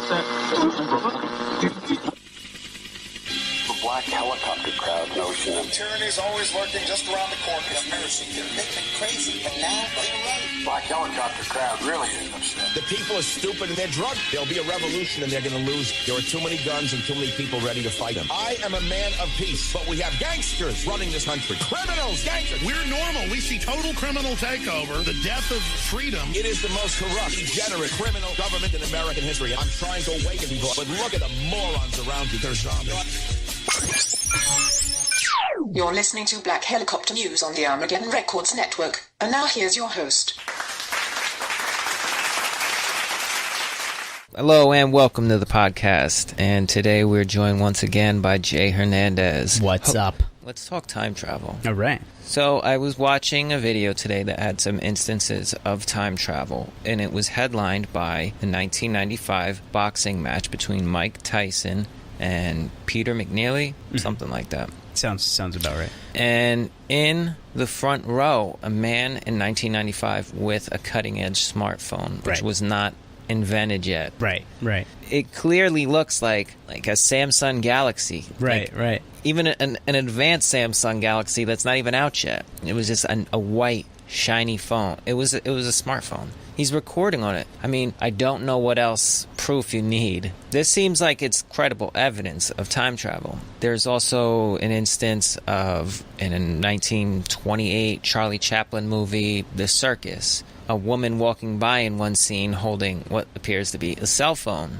The black helicopter crowd notion of tyranny's always lurking just around the corner. Conspiracy theory. They've been crazy, but now they're right. black helicopter crowd really is upset. The people are stupid and they're drunk. There'll be a revolution and they're going to lose. There are too many guns and too many people ready to fight them. I am a man of peace, but we have gangsters running this country. Criminals, gangsters. We're normal. We see total criminal takeover, the death of freedom. It is the most corrupt, degenerate, criminal government in American history. I'm trying to awaken people, but look at the morons around you. They're zombies. You're listening to Black Helicopter News on the Armageddon Records Network. And now here's your host. Hello and welcome to the podcast. And today we're joined once again by Jay Hernandez. What's up? Let's talk time travel. All right. So I was watching a video today that had some instances of time travel, and it was headlined by the 1995 boxing match between Mike Tyson and Peter McNeely, something like that. Sounds about right. And in the front row, a man in 1995 with a cutting-edge smartphone, which was not invented yet. Right. It clearly looks like a Samsung Galaxy. Right. Even an advanced Samsung Galaxy that's not even out yet. It was just a white, shiny phone. It was a smartphone. He's recording on it. I mean, I don't know what else proof you need. This seems like it's credible evidence of time travel. There's also an instance of, in a 1928 Charlie Chaplin movie, The Circus, a woman walking by in one scene holding what appears to be a cell phone.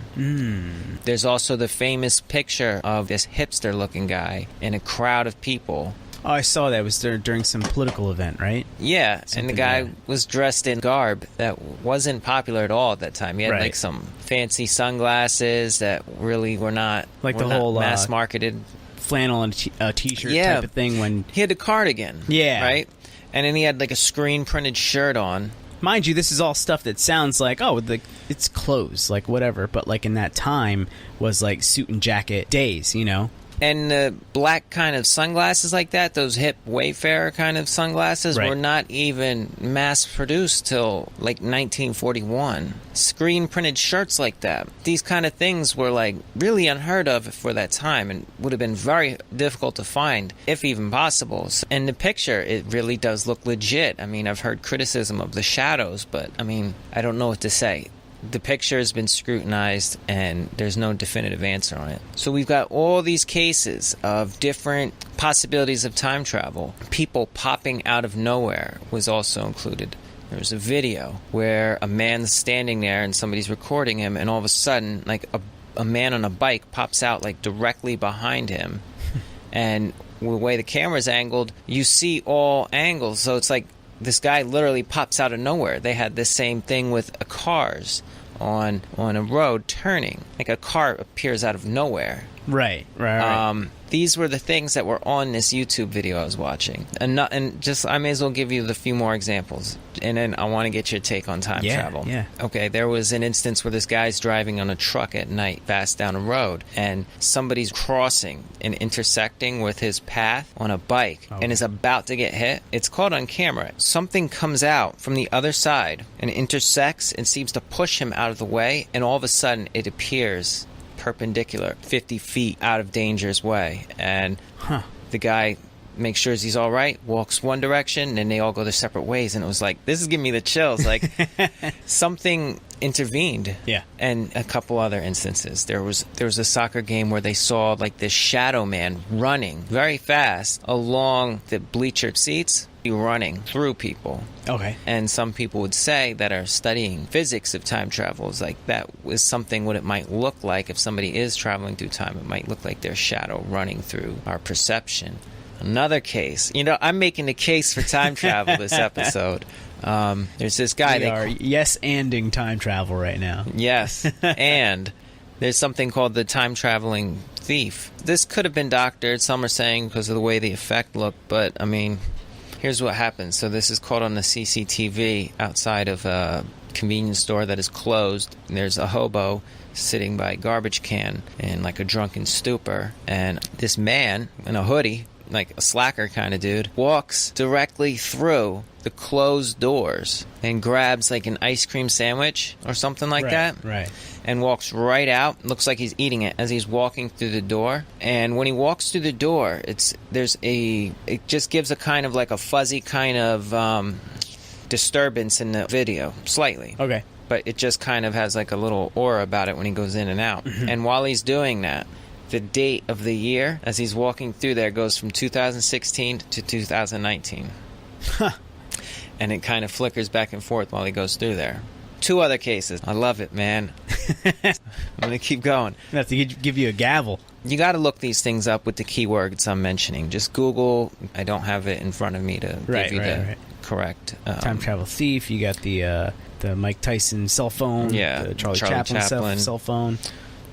There's also the famous picture of this hipster-looking guy in a crowd of people. Oh, I saw that. It was during some political event, right? Yeah, and the guy was dressed in garb that wasn't popular at all at that time. He had like some fancy sunglasses that really were not like the whole mass marketed flannel and t-shirt type of thing. When he had a cardigan, right, and then he had like a screen printed shirt on. Mind you, this is all stuff that sounds like it's clothes, like whatever, but like in that time was like suit and jacket days, you know. And the black kind of sunglasses like that, those hip Wayfarer kind of sunglasses, were not even mass-produced till like 1941. Screen-printed shirts like that. These kind of things were like really unheard of for that time and would have been very difficult to find, if even possible. And the picture, it really does look legit. I mean, I've heard criticism of the shadows, but I mean, I don't know what to say. The picture has been scrutinized, and there's no definitive answer on it. So we've got all these cases of different possibilities of time travel. People popping out of nowhere was also included. There was a video where a man's standing there and somebody's recording him, and all of a sudden, like a man on a bike pops out like directly behind him. And the way the camera's angled, you see all angles. So it's like this guy literally pops out of nowhere. They had the same thing with cars on a road turning. Like a car appears out of nowhere. Right. These were the things that were on this YouTube video I was watching. And just I may as well give you the few more examples. And then I want to get your take on time travel. Yeah. Okay, there was an instance where this guy's driving on a truck at night fast down a road, and somebody's crossing and intersecting with his path on a bike and is about to get hit. It's caught on camera. Something comes out from the other side and intersects and seems to push him out of the way, and all of a sudden it appears perpendicular 50 feet out of danger's way, and the guy makes sure he's all right, walks one direction, and they all go their separate ways. And it was like, this is giving me the chills. Like something intervened. And a couple other instances, there was a soccer game where they saw like this shadow man running very fast along the bleacher seats, running through people. And some people would say that are studying physics of time travel is like that was something what it might look like if somebody is traveling through time. It might look like their shadow running through our perception. Another case, I'm making the case for time travel this episode. There's this guy. We are yes-anding time travel right now. Yes, and there's something called the time-traveling thief. This could have been doctored, some are saying, because of the way the effect looked, but, I mean, here's what happens. So this is caught on the CCTV outside of a convenience store that is closed. And there's a hobo sitting by a garbage can in like a drunken stupor, and this man in a hoodie like a slacker kind of dude, walks directly through the closed doors and grabs like an ice cream sandwich or something like that. Right. And walks right out. Looks like he's eating it as he's walking through the door. And when he walks through the door, it just gives a kind of like a fuzzy kind of disturbance in the video, slightly. Okay. But it just kind of has like a little aura about it when he goes in and out. Mm-hmm. And while he's doing that, the date of the year as he's walking through there goes from 2016 to 2019. Huh. And it kind of flickers back and forth while he goes through there. 2 other cases. I love it, man. I'm going to keep going. I have to give you a gavel. You got to look these things up with the keywords I'm mentioning. Just Google. I don't have it in front of me to give you the correct. Time travel thief. You got the Mike Tyson cell phone. Yeah. The Charlie Chaplin cell phone.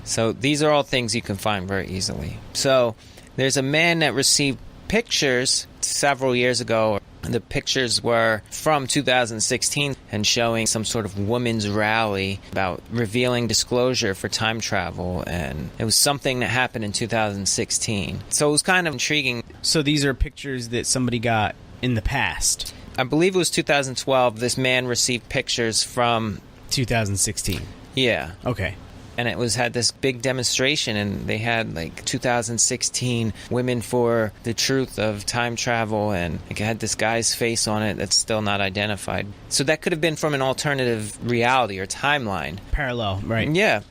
So these are all things you can find very easily. So there's a man that received pictures several years ago. The pictures were from 2016 and showing some sort of women's rally about revealing disclosure for time travel. And it was something that happened in 2016. So it was kind of intriguing. So these are pictures that somebody got in the past. I believe it was 2012. This man received pictures from 2016. Yeah. Okay. And it had this big demonstration, and they had like 2016 Women for the Truth of Time Travel, and it had this guy's face on it that's still not identified. So that could have been from an alternative reality or timeline. Parallel, right. Yeah.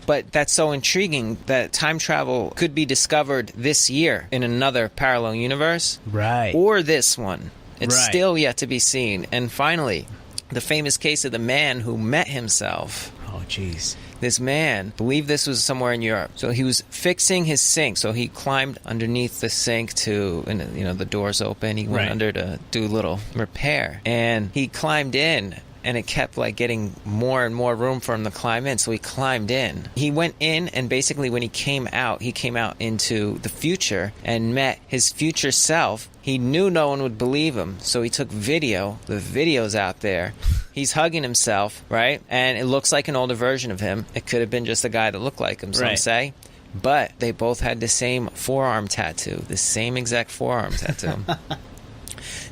But that's so intriguing that time travel could be discovered this year in another parallel universe. Right. Or this one. It's right. Still yet to be seen. And finally, the famous case of the man who met himself. Oh, jeez. This man, I believe this was somewhere in Europe. So he was fixing his sink. So he climbed underneath the sink and the door's open. He went under to do a little repair. And he climbed in, and it kept like getting more and more room for him to climb in. So he climbed in. He went in, and basically when he came out into the future and met his future self. He knew no one would believe him, so he took video. The video's out there. He's hugging himself, right? And it looks like an older version of him. It could have been just a guy that looked like him, some say. But they both had the same forearm tattoo, the same exact forearm tattoo.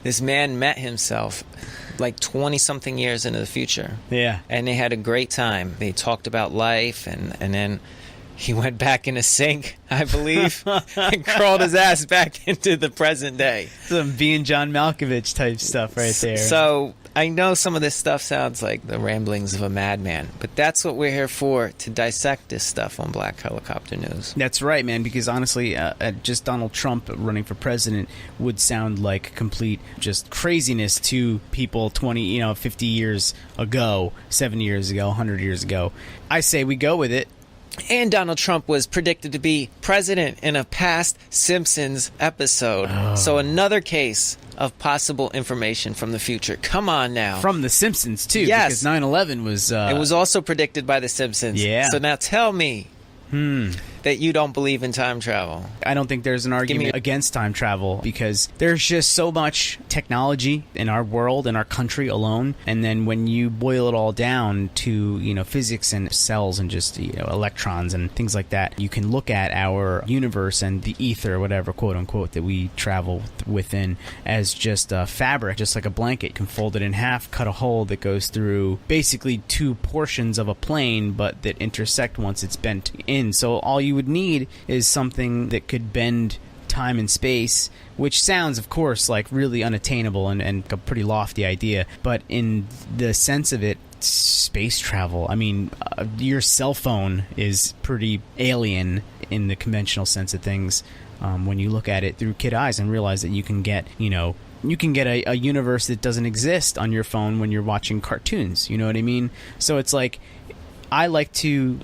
This man met himself like 20-something years into the future. Yeah. And they had a great time. They talked about life, and then he went back in a sink, I believe, and crawled his ass back into the present day. Some being John Malkovich type stuff right there. So I know some of this stuff sounds like the ramblings of a madman, but that's what we're here for, to dissect this stuff on Black Helicopter News. That's right, man, because honestly, just Donald Trump running for president would sound like complete just craziness to people 50 years ago, 70 years ago, 100 years ago. I say we go with it. And Donald Trump was predicted to be president in a past Simpsons episode. Oh. So another case of possible information from the future. Come on now. From The Simpsons, too. Yes. Because 9/11 was... It was also predicted by The Simpsons. Yeah. So now tell me that you don't believe in time travel. I don't think there's an argument against time travel, because there's just so much technology in our world, in our country alone. And then when you boil it all down to, physics and cells and just, electrons and things like that, you can look at our universe and the ether, whatever, quote unquote, that we travel within as just a fabric, just like a blanket. You can fold it in half, cut a hole that goes through basically 2 portions of a plane, but that intersect once it's bent in. So all you would need is something that could bend time and space, which sounds, of course, like really unattainable and a pretty lofty idea. But in the sense of it, space travel, I mean, your cell phone is pretty alien in the conventional sense of things when you look at it through kid eyes and realize that you can get, a universe that doesn't exist on your phone when you're watching cartoons. You know what I mean? So it's like, I like to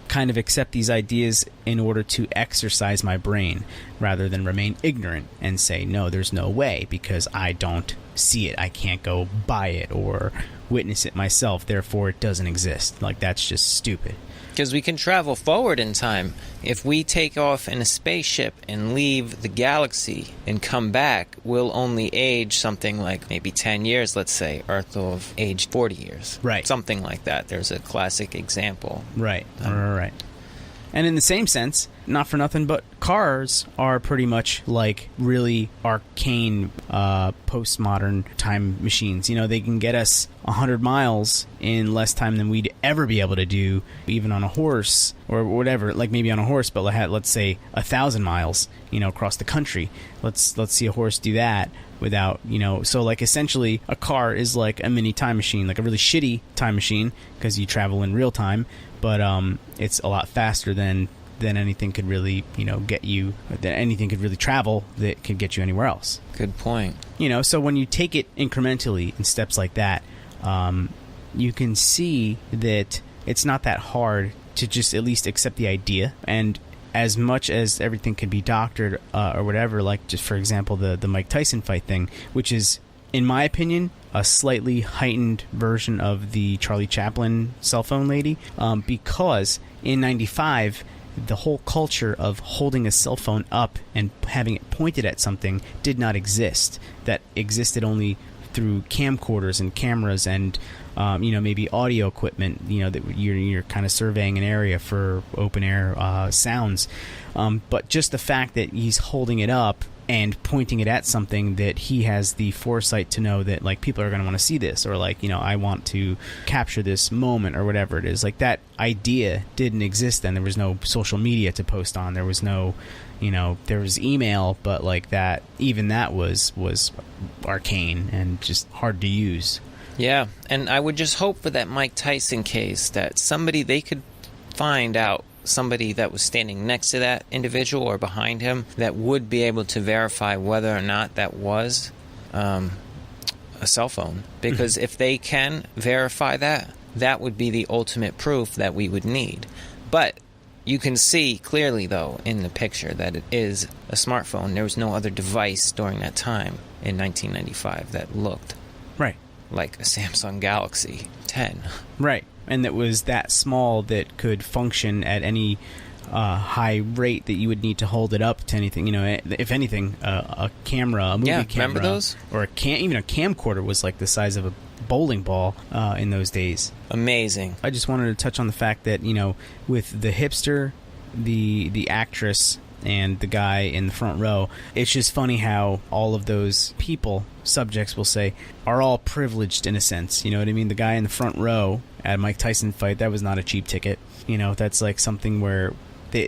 kind of accept these ideas in order to exercise my brain rather than remain ignorant and say, no, there's no way, because I don't see it. I can't go buy it or witness it myself. Therefore, it doesn't exist. Like, that's just stupid. Because we can travel forward in time. If we take off in a spaceship and leave the galaxy and come back, we'll only age something like maybe 10 years, let's say. Earth will have aged 40 years. Right. Something like that. There's a classic example. Right. Right. And in the same sense, not for nothing, but cars are pretty much like really arcane postmodern time machines. You know, they can get us 100 miles in less time than we'd ever be able to do, even on a horse or whatever. Like maybe on a horse, but let's say 1,000 miles, you know, across the country. Let's see a horse do that without, you know. So like essentially a car is like a mini time machine, like a really shitty time machine because you travel in real time, but it's a lot faster than anything could really, you know, get you, that anything could really travel that could get you anywhere else. Good point. You know, so when you take it incrementally in steps like that, you can see that it's not that hard to just at least accept the idea. And as much as everything could be doctored or whatever, like just for example the Mike Tyson fight thing, which is, in my opinion, a slightly heightened version of the Charlie Chaplin cell phone lady, because in '95 the whole culture of holding a cell phone up and having it pointed at something did not exist. That existed only through camcorders and cameras and you know, maybe audio equipment, you know, that you're kind of surveying an area for open air sounds, but just the fact that he's holding it up and pointing it at something that he has the foresight to know that, like, people are going to want to see this, or like, you know, I want to capture this moment or whatever it is. Like, that idea didn't exist then. There was no social media to post on. There was no, you know, there was email, but like that, even that was arcane and just hard to use. Yeah, and I would just hope for that Mike Tyson case that they could find out somebody that was standing next to that individual or behind him that would be able to verify whether or not that was a cell phone. Because if they can verify that, that would be the ultimate proof that we would need. But you can see clearly, though, in the picture that it is a smartphone. There was no other device during that time in 1995 that looked like a Samsung Galaxy 10. Right. And that was that small that could function at any high rate that you would need to hold it up to anything. You know, if anything, a camera, a movie camera. Remember those? Or even a camcorder was like the size of a bowling ball in those days. Amazing. I just wanted to touch on the fact that, you know, with the hipster, the actress, and the guy in the front row, it's just funny how all of those subjects will say, are all privileged in a sense. You know what I mean? The guy in the front row at a Mike Tyson fight, that was not a cheap ticket. You know, that's like something where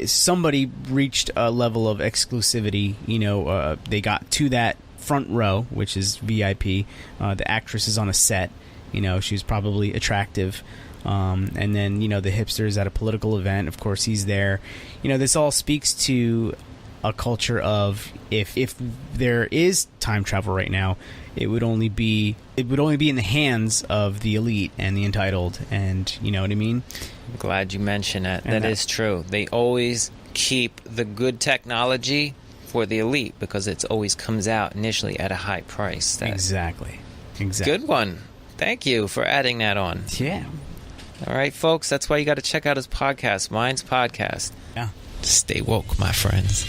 somebody reached a level of exclusivity. You know, they got to that front row, which is VIP. The actress is on a set. You know, she was probably attractive. And then, you know, the hipsters at a political event, of course, he's there. You know, this all speaks to a culture of if there is time travel right now, it would only be in the hands of the elite and the entitled, and you know what I mean? I'm glad you mentioned that. That is true. They always keep the good technology for the elite because it always comes out initially at a high price. Exactly. Good one. Thank you for adding that on. Yeah. All right, folks, that's why you got to check out his podcast, Minds Podcast. Yeah. Stay woke, my friends.